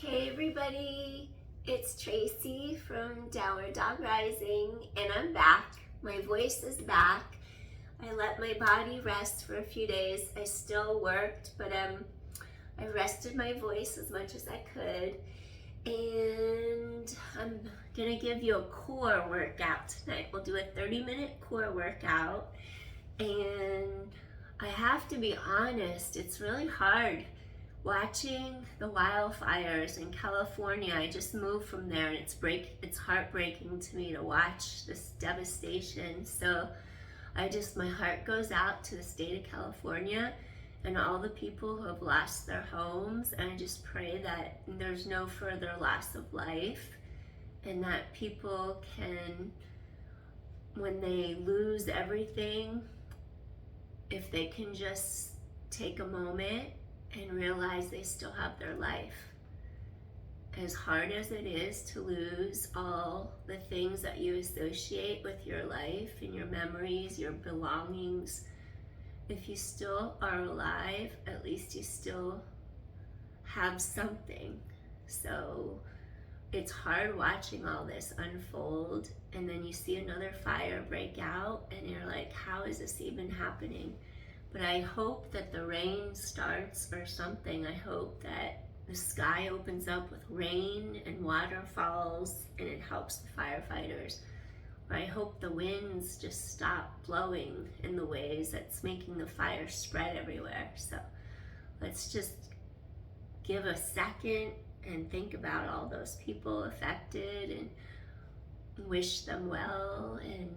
Hey everybody, it's Traci from Downward Dog Rising, and I'm back. My voice is back. I let my body rest for a few days. I still worked, but I rested my voice as much as I could. And I'm gonna give you a core workout tonight. We'll do a 30-minute core workout. And I have to be honest, it's really hard watching the wildfires in California. I just moved from there, and it's heartbreaking to me to watch this devastation. So my heart goes out to the state of California and all the people who have lost their homes, and I just pray that there's no further loss of life, and that people can, when they lose everything, if they can just take a moment and realize they still have their life. As hard as it is to lose all the things that you associate with your life and your memories, your belongings, if you still are alive, at least you still have something. So it's hard watching all this unfold, and then you see another fire break out and you're like, how is this even happening? But I hope that the rain starts or something. I hope that the sky opens up with rain and waterfalls and it helps the firefighters. Or I hope the winds just stop blowing in the ways that's making the fire spread everywhere. So let's just give a second and think about all those people affected and wish them well, and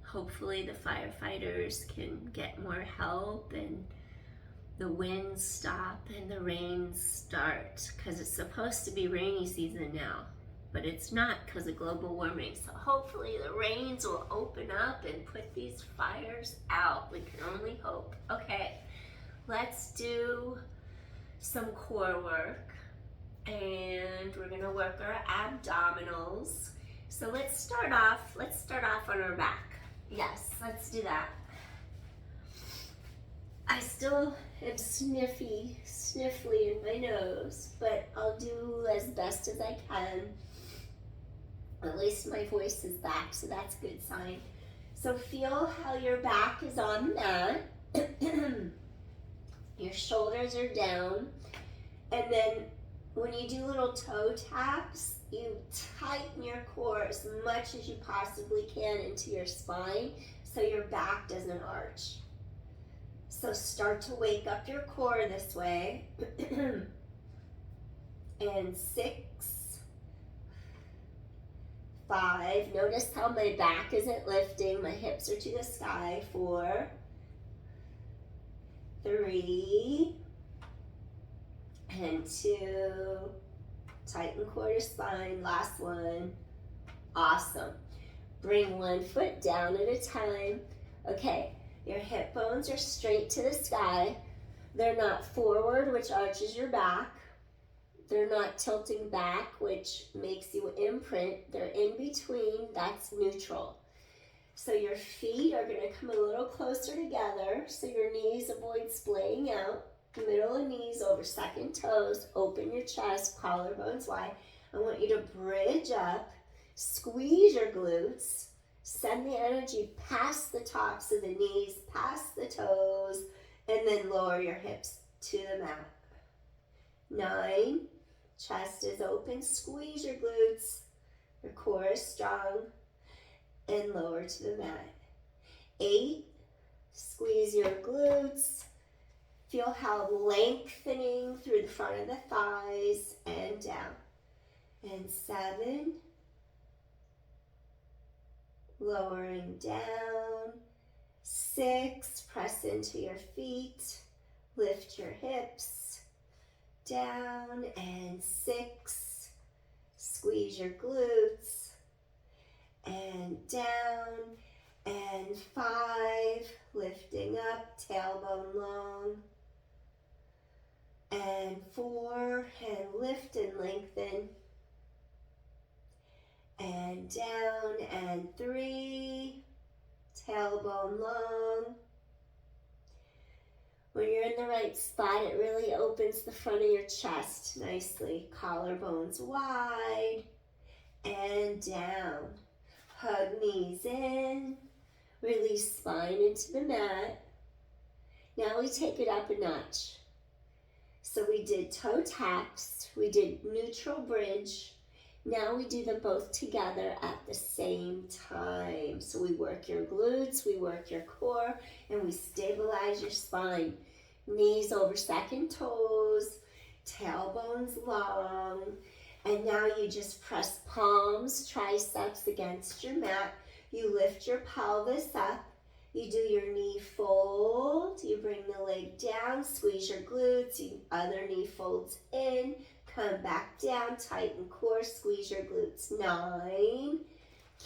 hopefully the firefighters can get more help and the winds stop and the rains start, because it's supposed to be rainy season now, but it's not because of global warming. So hopefully the rains will open up and put these fires out. We can only hope. Okay, let's do some core work, and we're gonna work our abdominals. So let's start off on our back. Yes, let's do that. I still am sniffly in my nose, but I'll do as best as I can. At least my voice is back, so that's a good sign. So feel how your back is on the mat. Your shoulders are down, and then when you do little toe taps, you tighten your core as much as you possibly can into your spine so your back doesn't arch. So start to wake up your core this way. And 6, 5, notice how my back isn't lifting, my hips are to the sky. 4, 3, and 2, tighten core to spine, last one. Awesome. Bring one foot down at a time. Okay, your hip bones are straight to the sky. They're not forward, which arches your back. They're not tilting back, which makes you imprint. They're in between, that's neutral. So your feet are gonna come a little closer together so your knees avoid splaying out. Middle of knees over second toes, open your chest, collarbones wide. I want you to bridge up, squeeze your glutes, send the energy past the tops of the knees, past the toes, and then lower your hips to the mat. 9, chest is open, squeeze your glutes, your core is strong, and lower to the mat. 8, squeeze your glutes. Feel how lengthening through the front of the thighs and down. And 7, lowering down. 6, press into your feet. Lift your hips. Down. And 6, squeeze your glutes. And down. And 5, lifting up, tailbone long. And 4, and lift and lengthen. And down, and 3, tailbone long. When you're in the right spot, it really opens the front of your chest nicely. Collarbones wide and down. Hug knees in. Release spine into the mat. Now we take it up a notch. So we did toe taps, we did neutral bridge. Now we do them both together at the same time. So we work your glutes, we work your core, and we stabilize your spine. Knees over second toes, tailbones long. And now you just press palms, triceps against your mat. You lift your pelvis up. You do your knee fold. You bring the leg down, squeeze your glutes. Other knee folds in. Come back down, tighten core, squeeze your glutes. 9.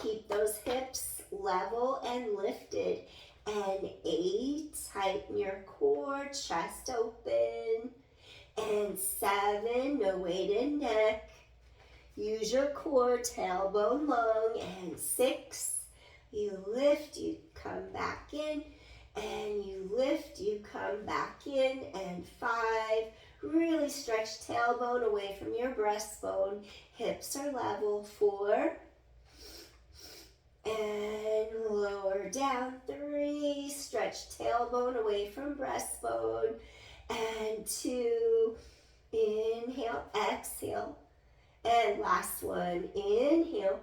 Keep those hips level and lifted. And 8, tighten your core, chest open. And 7, no weight in neck. Use your core, tailbone long. And 6, you lift, you come back in. And you lift, you come back in. And 5, really stretch tailbone away from your breastbone. Hips are level. 4. And lower down. 3, stretch tailbone away from breastbone. And 2, inhale, exhale. And last one, inhale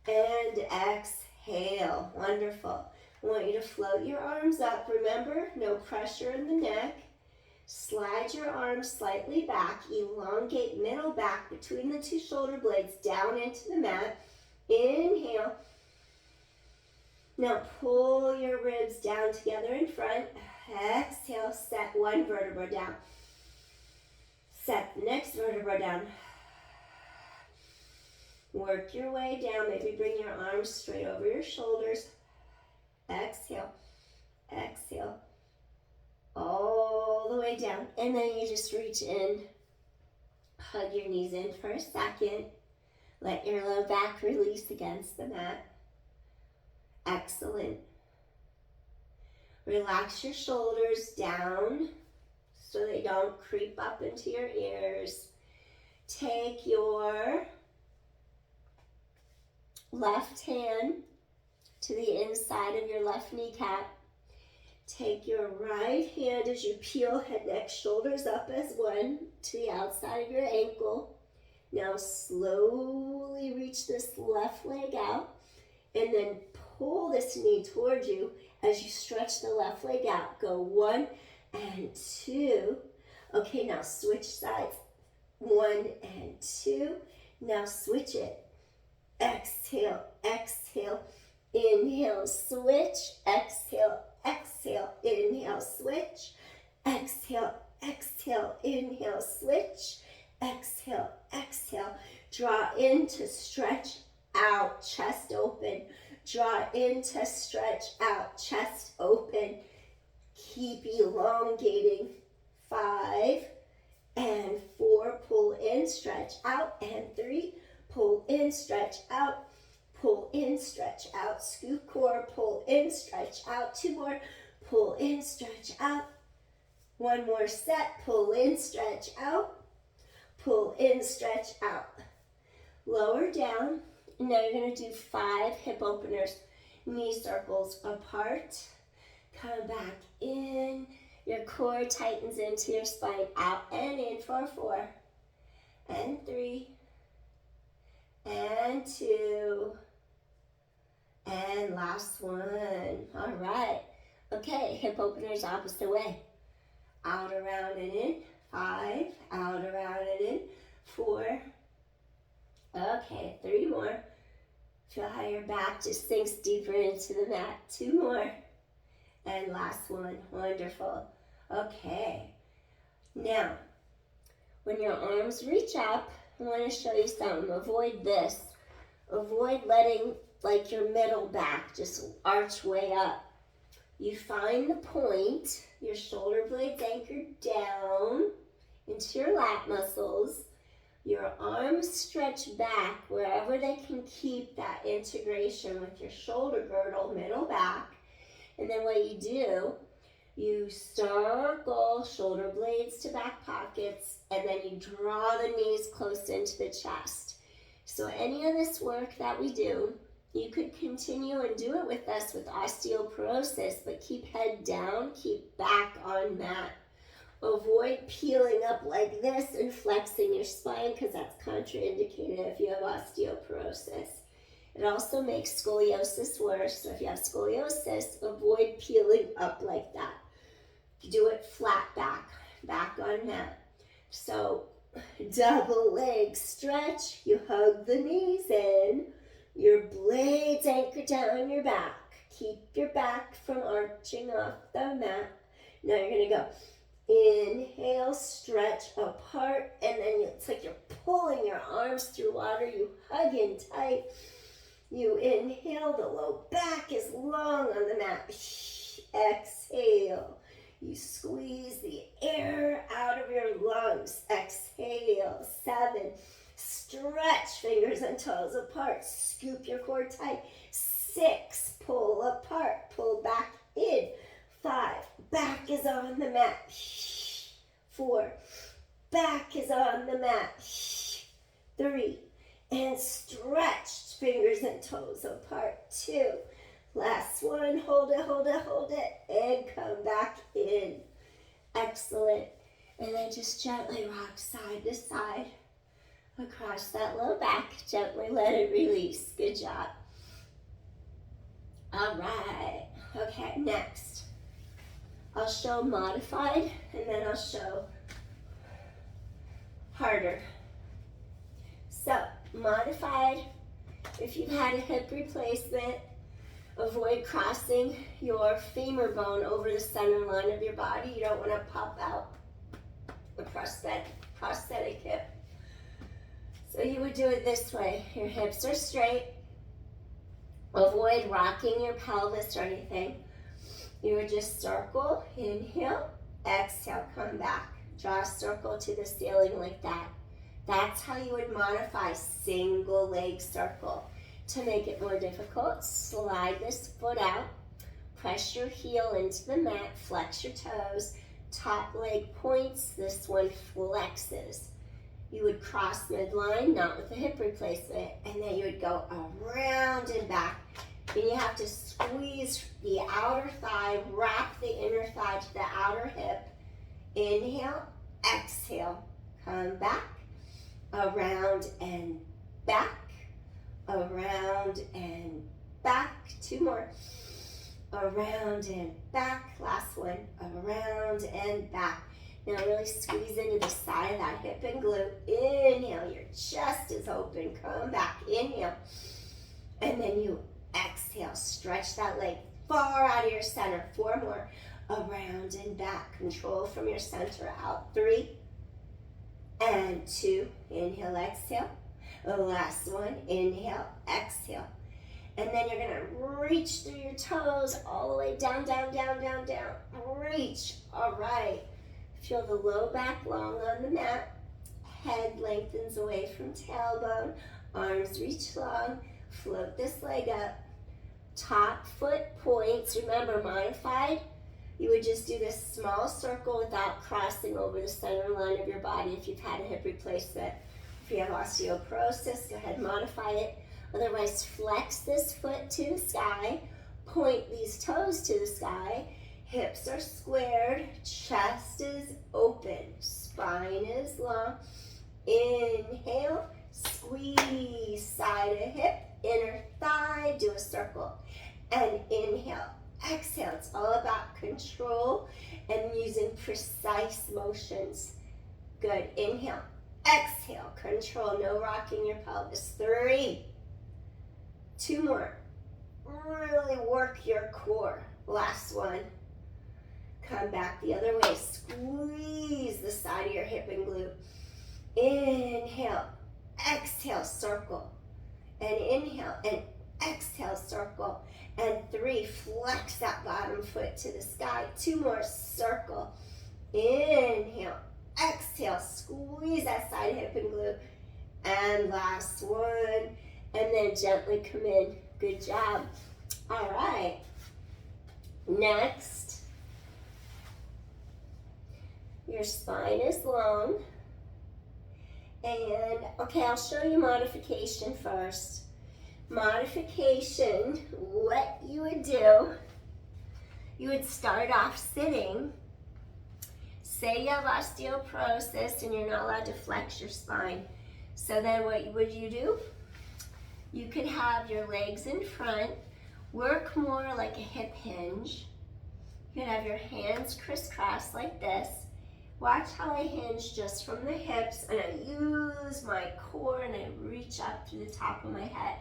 and exhale. Wonderful. I want you to float your arms up. Remember, no pressure in the neck. Slide your arms slightly back. Elongate middle back between the 2 shoulder blades down into the mat. Inhale. Now pull your ribs down together in front. Exhale, set one vertebra down. Set the next vertebra down. Work your way down. Maybe bring your arms straight over your shoulders. Exhale. Exhale. All the way down. And then you just reach in. Hug your knees in for a second. Let your low back release against the mat. Excellent. Relax your shoulders down so they don't creep up into your ears. Take your left hand to the inside of your left kneecap. Take your right hand as you peel head, neck, shoulders up as one to the outside of your ankle. Now slowly reach this left leg out and then pull this knee towards you as you stretch the left leg out. Go 1 and 2. Okay, now switch sides. 1 and 2. Now switch it. Exhale, exhale, inhale, switch, exhale, exhale, inhale, switch, exhale, exhale, inhale, switch, exhale, exhale. Draw in to stretch out, chest open. Draw in to stretch out, chest open. Keep elongating. 5 and 4, pull in, stretch out, and 3, pull in, stretch out, pull in, stretch out, scoop core, pull in, stretch out, 2 more, pull in, stretch out, 1 more set, pull in, stretch out, pull in, stretch out, lower down, and now you're going to do 5 hip openers, knee circles apart, come back in, your core tightens into your spine, out and in for 4, and 3, and 2, and last one. All right. Okay, hip openers opposite way. Out, around, and in. 5, out, around, and in. 4. Okay, 3 more. Feel how your back just sinks deeper into the mat. 2 more. And last one. Wonderful. Okay. Now, when your arms reach up, I want to show you something. Avoid this. Avoid letting like your middle back just arch way up. You find the point, your shoulder blades anchored down into your lat muscles. Your arms stretch back wherever they can keep that integration with your shoulder girdle, middle back. And then what you do, You circle shoulder blades to back pockets, and then you draw the knees close into the chest. So any of this work that we do, you could continue and do it with us with osteoporosis, but keep head down, keep back on mat. Avoid peeling up like this and flexing your spine because that's contraindicated if you have osteoporosis. It also makes scoliosis worse. So if you have scoliosis, avoid peeling up like that. Do it flat back on mat. So double leg stretch. You hug the knees in. Your blades anchor down your back. Keep your back from arching off the mat. Now you're going to go. Inhale, stretch apart, and then it's like you're pulling your arms through water. You hug in tight. You inhale, the low back is long on the mat. Exhale. You squeeze the air out of your lungs. Exhale. 7. Stretch fingers and toes apart. Scoop your core tight. 6. Pull apart. Pull back in. 5. Back is on the mat. 4. Back is on the mat. 3. And stretch fingers and toes apart. 2. Last one. Hold it, hold it, hold it. And come back in. Excellent. And then just gently rock side to side across that low back. Gently let it release. Good job. All right. Okay, next. I'll show modified, and then I'll show harder. So, modified, if you've had a hip replacement, avoid crossing your femur bone over the center line of your body. You don't want to pop out the prosthetic hip. So you would do it this way. Your hips are straight. Avoid rocking your pelvis or anything. You would just circle, inhale, exhale, come back. Draw a circle to the ceiling like that. That's how you would modify single leg circle. To make it more difficult, slide this foot out, press your heel into the mat, flex your toes, top leg points, this one flexes. You would cross midline, not with a hip replacement, and then you would go around and back. Then you have to squeeze the outer thigh, wrap the inner thigh to the outer hip. Inhale, exhale, come back, around and back, around and back. 2 more. Around and back. Last one. Around and back. Now really squeeze into the side of that hip and glute. Inhale, your chest is open. Come back. Inhale. And then you exhale. Stretch that leg far out of your center. 4 more. Around and back. Control from your center out. 3 and 2. Inhale, exhale. The last one. Inhale, exhale. And then you're going to reach through your toes all the way down, down, down, down, down. Reach. All right. Feel the low back long on the mat. Head lengthens away from tailbone. Arms reach long. Float this leg up. Top foot points. Remember, modified. You would just do this small circle without crossing over the center line of your body if you've had a hip replacement. If you have osteoporosis, go ahead and modify it. Otherwise, flex this foot to the sky. Point these toes to the sky. Hips are squared. Chest is open. Spine is long. Inhale. Squeeze side of hip. Inner thigh. Do a circle. And inhale. Exhale. It's all about control and using precise motions. Good. Inhale. Exhale. Control. No rocking your pelvis. 3. 2 more. Really work your core. Last one. Come back the other way. Squeeze the side of your hip and glute. Inhale. Exhale. Circle. And inhale. And exhale. Circle. And 3. Flex that bottom foot to the sky. 2 more. Circle. Inhale. Exhale. Squeeze that side hip and glute. And last one. And then gently come in. Good job. All right. Next, Your spine is long. And, okay, I'll show you modification first. Modification, what you would do, you would start off sitting. Say you have osteoporosis and you're not allowed to flex your spine. So then what would you do? You could have your legs in front, work more like a hip hinge. You could have your hands crisscross like this. Watch how I hinge just from the hips, and I use my core and I reach up through the top of my head.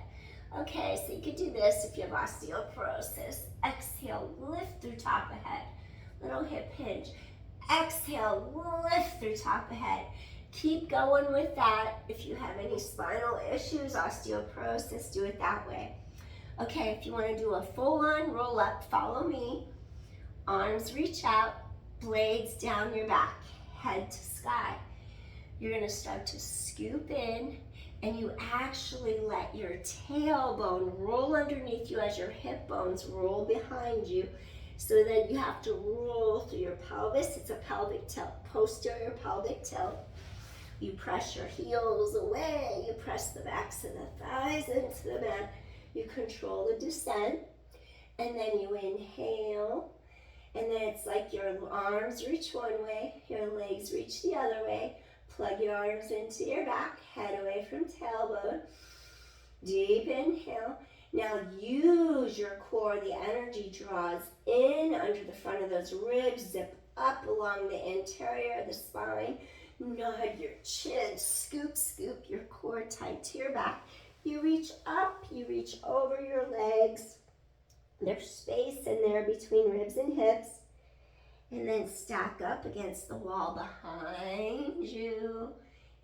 Okay, so you could do this if you have osteoporosis. Exhale, lift through top of head. Little hip hinge. Exhale, lift through top of head. Keep going with that. If you have any spinal issues, osteoporosis, do it that way. Okay, if you want to do a full-on roll up, follow me. Arms reach out, blades down your back, head to sky. You're going to start to scoop in, and you actually let your tailbone roll underneath you as your hip bones roll behind you. So then you have to roll through your pelvis. It's a pelvic tilt, posterior pelvic tilt. You press your heels away. You press the backs of the thighs into the mat. You control the descent. And then you inhale. And then it's like your arms reach one way, your legs reach the other way. Plug your arms into your back, head away from tailbone. Deep inhale. Now use your core. The energy draws in under the front of those ribs. Zip up along the interior of the spine. Nod your chin. Scoop, scoop your core tight to your back. You reach up. You reach over your legs. There's space in there between ribs and hips. And then stack up against the wall behind you.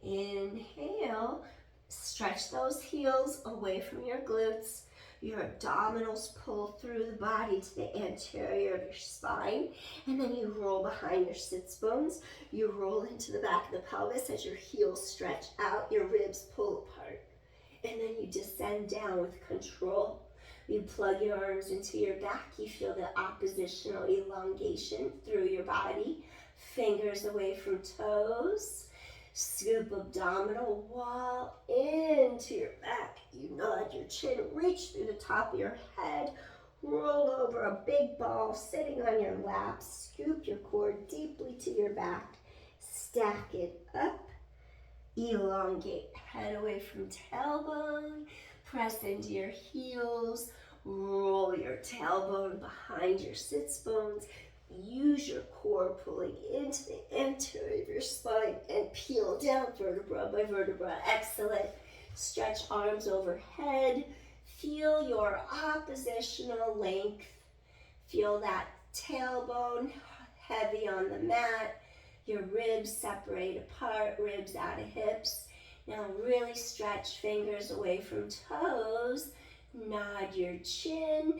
Inhale. Stretch those heels away from your glutes. Your abdominals pull through the body to the anterior of your spine. And then you roll behind your sits bones. You roll into the back of the pelvis as your heels stretch out. Your ribs pull apart. And then you descend down with control. You plug your arms into your back. You feel the oppositional elongation through your body. Fingers away from toes. Scoop abdominal wall into your back. You nod your chin, reach through the top of your head. Roll over a big ball sitting on your lap. Scoop your core deeply to your back. Stack it up. Elongate head away from tailbone. Press into your heels. Roll your tailbone behind your sits bones. Use your core pulling into the interior of your spine and peel down vertebra by vertebra. Excellent. Stretch arms overhead. Feel your oppositional length. Feel that tailbone heavy on the mat. Your ribs separate apart, ribs out of hips. Now really stretch fingers away from toes. Nod your chin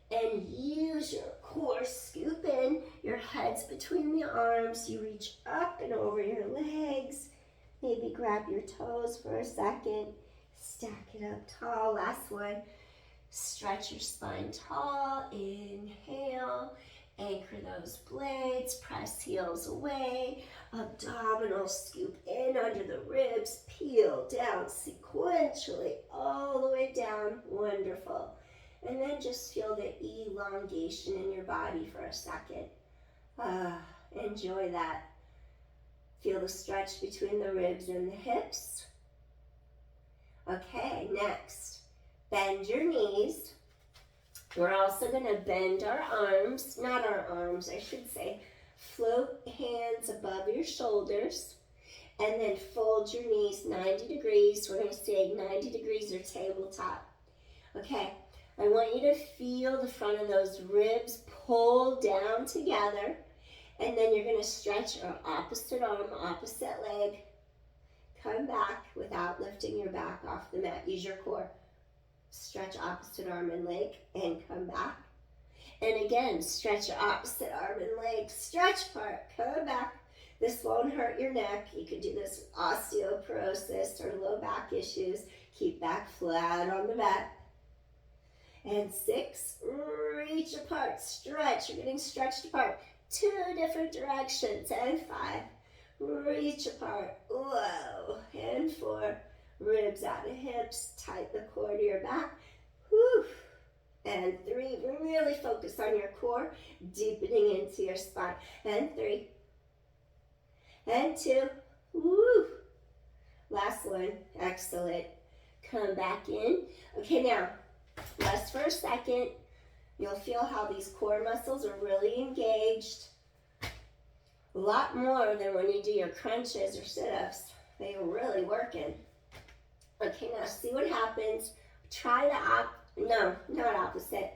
and use your core. Scoop in. Your head's between the arms. You reach up and over your legs. Maybe grab your toes for a second. Stack it up tall. Last one. Stretch your spine tall. Inhale. Anchor those blades. Press heels away. Abdominal scoop in under the ribs. Peel down sequentially all the way down. Wonderful. And then just feel the elongation in your body for a second. Enjoy that. Feel the stretch between the ribs and the hips. Okay, next, bend your knees. We're also going to bend our arms, not our arms, I should say. Float hands above your shoulders and then fold your knees 90 degrees. We're going to say 90 degrees or tabletop. Okay, I want you to feel the front of those ribs pull down together, and then you're going to stretch your opposite arm, opposite leg. Come back without lifting your back off the mat. Use your core. Stretch opposite arm and leg and come back. And again, stretch your opposite arm and leg. Stretch part, come back. This won't hurt your neck. You could do this with osteoporosis or low back issues. Keep back flat on the mat. And 6, reach apart, stretch. You're getting stretched apart. 2 different directions, and 5, reach apart, whoa, and 4, ribs out of hips, tight the core to your back, whew, and 3, really focus on your core, deepening into your spine, and 3, and 2, woo, last one, excellent, come back in. Okay, now, rest for a second. You'll feel how these core muscles are really engaged. A lot more than when you do your crunches or sit-ups. They are really working. Okay, now see what happens. Try no, not opposite.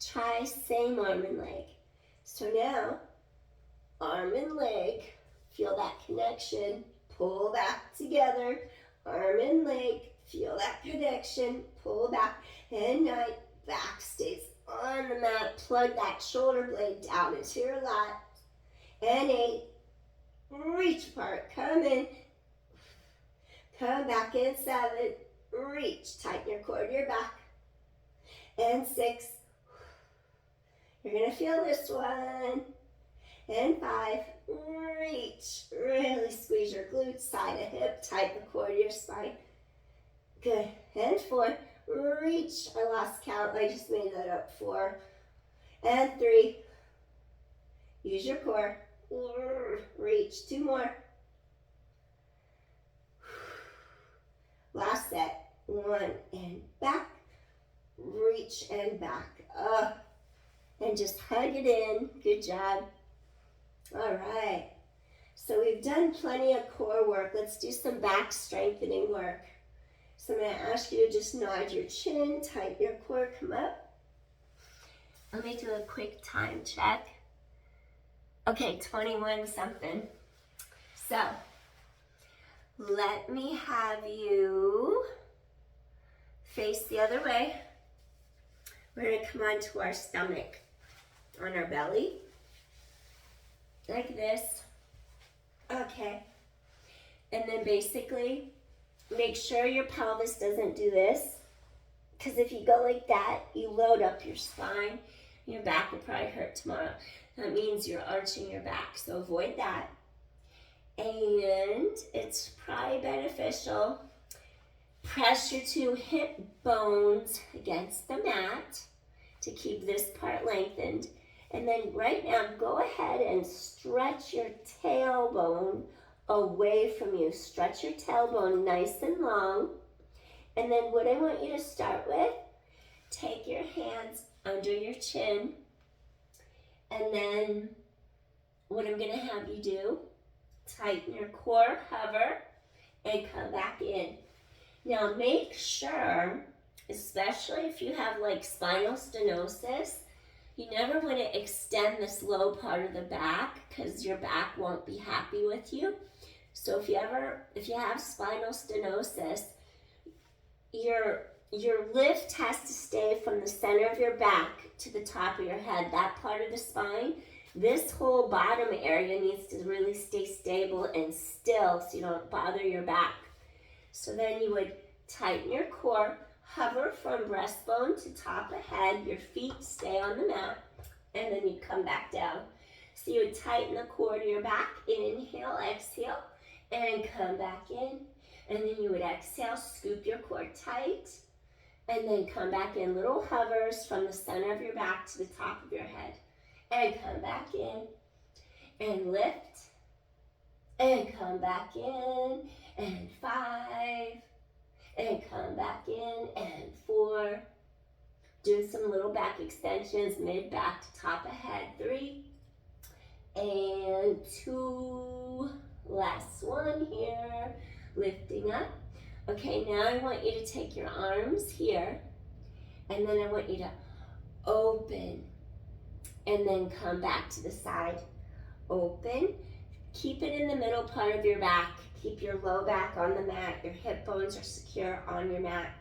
Try same arm and leg. So now, arm and leg, feel that connection. Pull back together. Arm and leg, feel that connection. Pull back. And 9, back stays on the mat. Plug that shoulder blade down into your lat. And 8, reach apart. Come in. Come back in. 7, reach. Tighten your core to your back. And 6, you're going to feel this one. And 5, reach. Really squeeze your glutes, side of hip, tighten the core to your spine. Good. And 4, reach. I lost count. I just made that up. 4. And 3, use your core. Reach. 2 more. Last set. 1 and back. Reach and back. Up. And just hug it in. Good job. All right. So we've done plenty of core work. Let's do some back strengthening work. So I'm going to ask you to just nod your chin, tighten your core, come up. Let me do a quick time check. Okay, 21 something. So let me have you face the other way. We're going to come onto our stomach, on our belly, like this. Okay. And then basically, make sure your pelvis doesn't do this, because if you go like that, you load up your spine. Your back will probably hurt tomorrow. That means you're arching your back, so avoid that. And it's probably beneficial. Press your 2 hip bones against the mat to keep this part lengthened. And then right now, go ahead and stretch your tailbone away from you. Stretch your tailbone nice and long. And then what I want you to start with, take your hands under your chin. And then what I'm going to have you do, tighten your core, hover, and come back in. Now make sure, especially if you have like spinal stenosis, you never want to extend this low part of the back because your back won't be happy with you. So if you have spinal stenosis, your lift has to stay from the center of your back to the top of your head, that part of the spine. This whole bottom area needs to really stay stable and still so you don't bother your back. So then you would tighten your core, hover from breastbone to top of head, your feet stay on the mat, and then you'd come back down. So you would tighten the core to your back, inhale, exhale, and come back in. And then you would exhale, scoop your core tight, and then come back in. Little hovers from the center of your back to the top of your head. And come back in, and lift, and come back in, and 5, and come back in, and 4. Do some little back extensions, mid back to top of head. 3, and 2. Last one here, lifting up. Okay, now I want you to take your arms here, and then I want you to open, and then come back to the side. Open. Keep it in the middle part of your back. Keep your low back on the mat. Your hip bones are secure on your mat.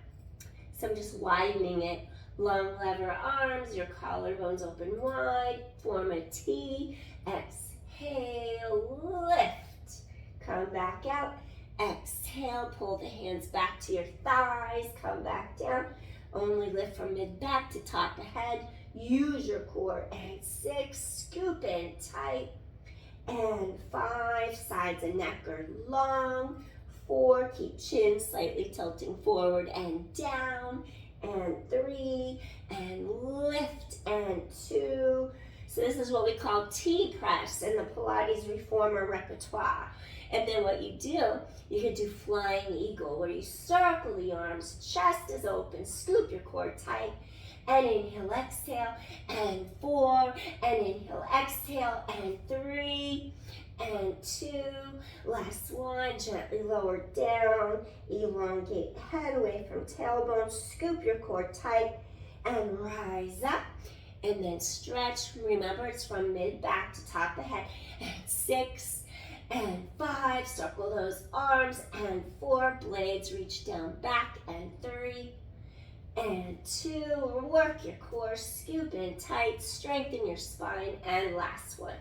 So I'm just widening it. Long lever arms, your collarbones open wide. Form a T. Exhale, lift. Come back out. Exhale, pull the hands back to your thighs. Come back down. Only lift from mid-back to top of head. use your core. And 6, scoop in tight. And 5, sides and neck are long. 4, keep chin slightly tilting forward and down. And 3, and lift. And 2. So this is what we call T-press in the Pilates Reformer repertoire. And then what you do, you can do flying eagle, where you circle the arms, chest is open, scoop your core tight, and inhale, exhale, and 4, and inhale, exhale, and 3, and 2, last one, gently lower down, elongate head away from tailbone, scoop your core tight, and rise up, and then stretch. Remember, it's from mid-back to top of head, and 6, and 5, circle those arms, and 4, blades reach down back, and 3, and 2, work your core, scoop in tight, strengthen your spine, and last one.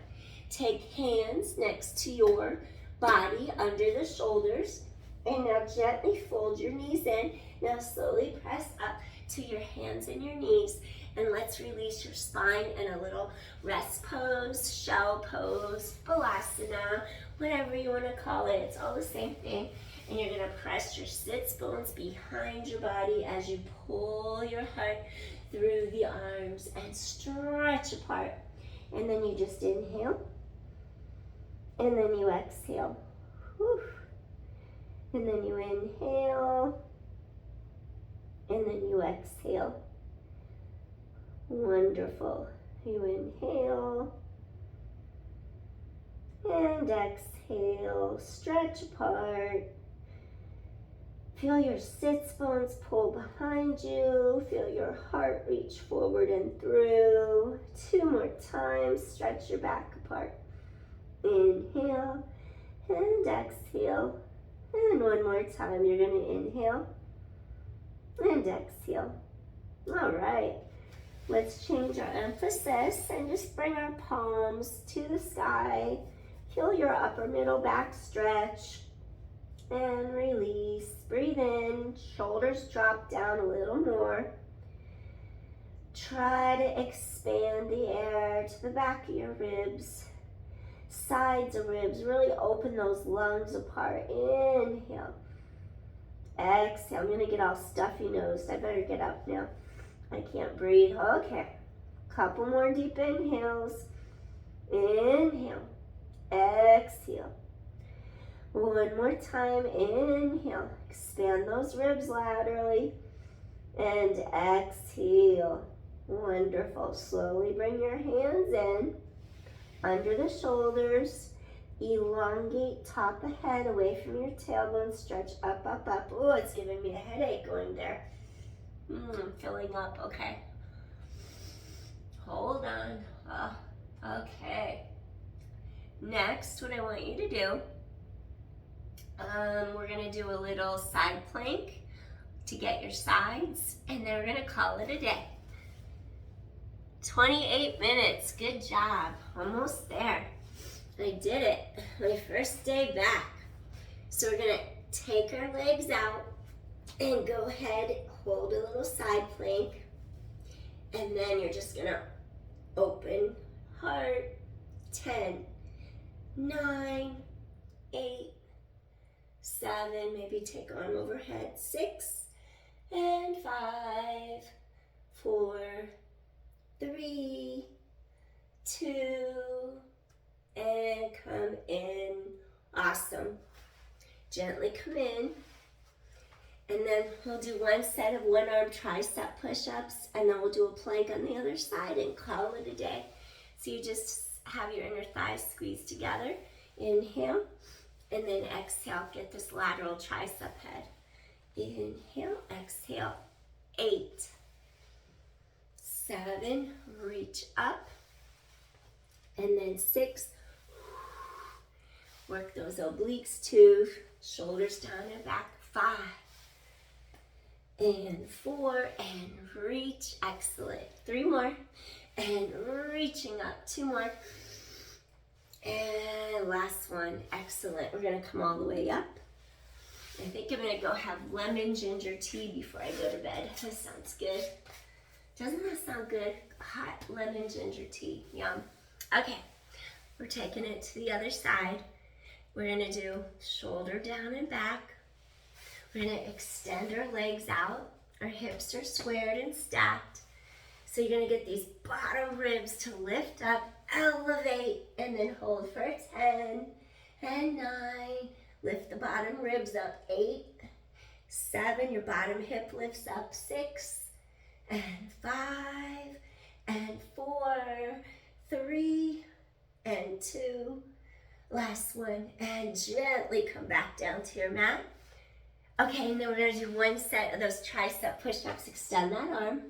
Take hands next to your body under the shoulders, and now gently fold your knees in. Now slowly press up to your hands and your knees, and let's release your spine in a little rest pose, shell pose, balasana, whatever you want to call it. It's all the same thing. And you're going to press your sits bones behind your body as you pull your heart through the arms and stretch apart. And then you just inhale. And then you exhale. Whew. And then you inhale. And then you exhale. Wonderful. You inhale. And exhale. Stretch apart. Feel your sits bones pull behind you. Feel your heart reach forward and through. 2 more times. Stretch your back apart. Inhale and exhale. And 1 more time. You're going to inhale and exhale. All right. Let's change our emphasis and just bring our palms to the sky. Feel your upper middle back stretch. And release. Breathe in. Shoulders drop down a little more. Try to expand the air to the back of your ribs. Sides of ribs. Really open those lungs apart. Inhale. Exhale. I'm going to get all stuffy-nosed. I better get up now. I can't breathe. Okay. Couple more deep inhales. Inhale. Exhale. 1 more time, inhale, expand those ribs laterally, and exhale. Wonderful. Slowly bring your hands in, under the shoulders, elongate top of head away from your tailbone, stretch up, up, up. Oh, it's giving me a headache going there. I'm filling up, okay. Hold on. Okay. Next, what I want you to do, we're going to do a little side plank to get your sides, and then we're going to call it a day. 28 minutes. Good job. Almost there. I did it. My first day back. So we're going to take our legs out and go ahead, hold a little side plank, and then you're just going to open heart. 10, 9, 8, 7, maybe take arm overhead, 6, and 5, 4, 3, 2, and come in. Awesome. Gently come in, and then we'll do 1 set of 1 arm tricep push-ups, and then we'll do a plank on the other side and call it a day. So you just have your inner thighs squeezed together. Inhale, and then exhale. Get this lateral tricep head. Inhale, exhale. 8, 7, reach up, and then 6. Work those obliques too. Shoulders down and back. 5, and 4, and reach. Excellent. 3 more, and reaching up. 2 more, and last one. Excellent. We're going to come all the way up. I think I'm going to go have lemon ginger tea before I go to bed. That sounds good. Doesn't that sound good? Hot lemon ginger tea, yum. Okay, we're taking it to the other side. We're gonna do shoulder down and back. We're gonna extend our legs out. Our hips are squared and stacked. So you're gonna get these bottom ribs to lift up, elevate, and then hold for 10 and 9. Lift the bottom ribs up, 8, 7. Your bottom hip lifts up, 6 and 5 and 4, 3 and 2. Last one, and gently come back down to your mat. Okay, and then we're gonna do one set of those tricep push-ups. Extend that arm.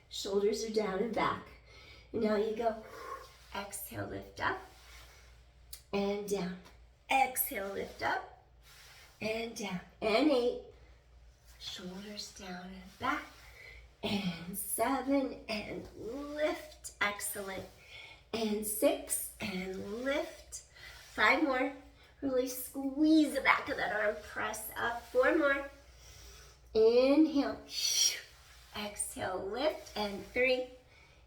Shoulders are down and back. And now you go, exhale, lift up and down. Exhale, lift up and down. And 8, shoulders down and back. And 7, and lift, excellent. And 6, and lift. 5 more. Really squeeze the back of that arm, press up. 4 more. Inhale. Exhale, lift. And 3.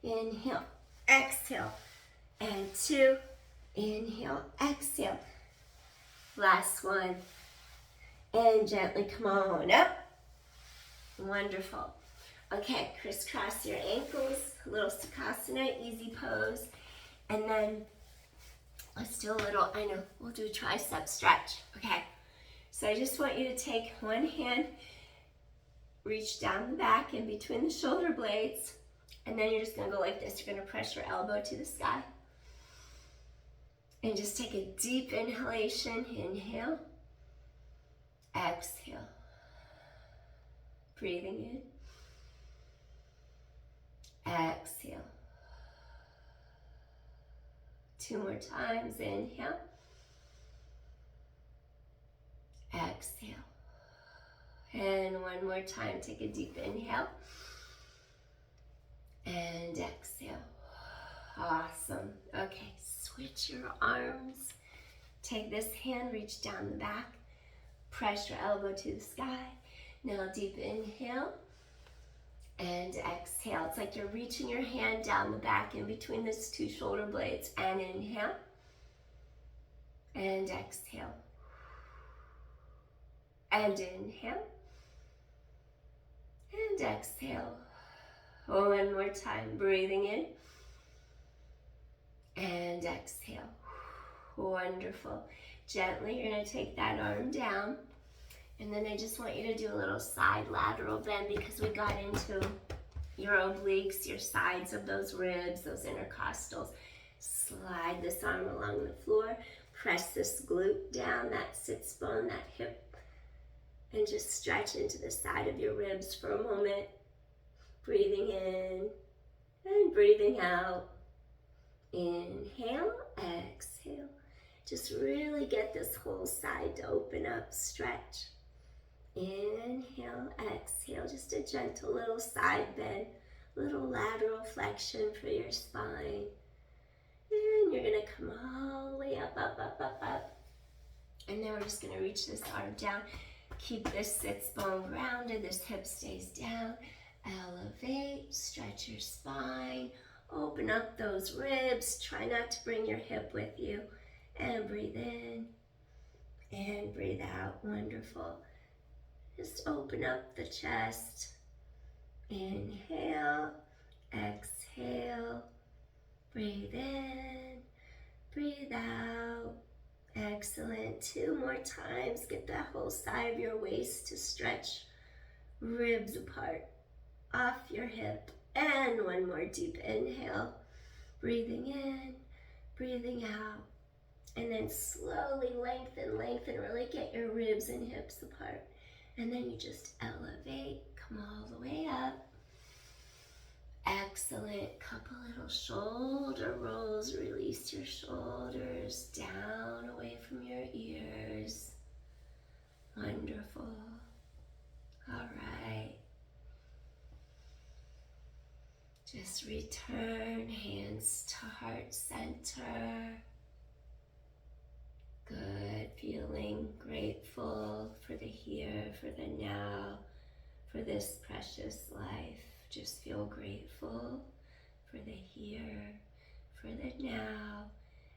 Inhale. Exhale. And 2. Inhale. Exhale. Last one. And gently come on up. Wonderful. Okay, crisscross your ankles. A little Sukhasana, easy pose. And then let's do a little, we'll do a tricep stretch. Okay, so I just want you to take one hand, reach down the back in between the shoulder blades, and then you're just gonna go like this. You're gonna press your elbow to the sky. And just take a deep inhalation, inhale, exhale. Breathing in, exhale. 2 more times, inhale, exhale. And 1 more time, take a deep inhale and exhale. Awesome. Okay, switch your arms. Take this hand, reach down the back, press your elbow to the sky. Now deep inhale and exhale. It's like you're reaching your hand down the back in between those 2 shoulder blades. And inhale and exhale. And inhale and exhale. 1 more time, breathing in and exhale. Wonderful. Gently, you're going to take that arm down. And then I just want you to do a little side lateral bend because we got into your obliques, your sides of those ribs, those intercostals. Slide this arm along the floor. Press this glute down, that sits bone, that hip. And just stretch into the side of your ribs for a moment. Breathing in and breathing out. Inhale, exhale. Just really get this whole side to open up, stretch. Inhale, exhale, just a gentle little side bend, little lateral flexion for your spine. And you're gonna come all the way up, up, up, up, up. And then we're just gonna reach this arm down. Keep this sits bone grounded, this hip stays down. Elevate, stretch your spine, open up those ribs. Try not to bring your hip with you. And breathe in and breathe out. Wonderful. Just open up the chest. Inhale, exhale, breathe in, breathe out. Excellent. 2 more times. Get that whole side of your waist to stretch. Ribs apart, off your hip. And 1 more deep inhale. Breathing in, breathing out. And then slowly lengthen, lengthen. Really get your ribs and hips apart. And then you just elevate, come all the way up. Excellent. Couple little shoulder rolls. Release your shoulders down away from your ears. Wonderful. All right. Just return hands to heart center. Good, feeling grateful for the here, for the now, for this precious life. Just feel grateful for the here, for the now,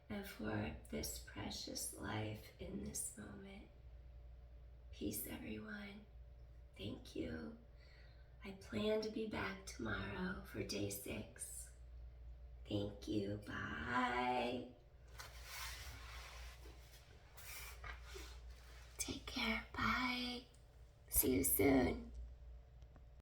and for this precious life in this moment. Peace, everyone. Thank you. I plan to be back tomorrow for day 6. Thank you. Bye. Take care. Bye. See you soon.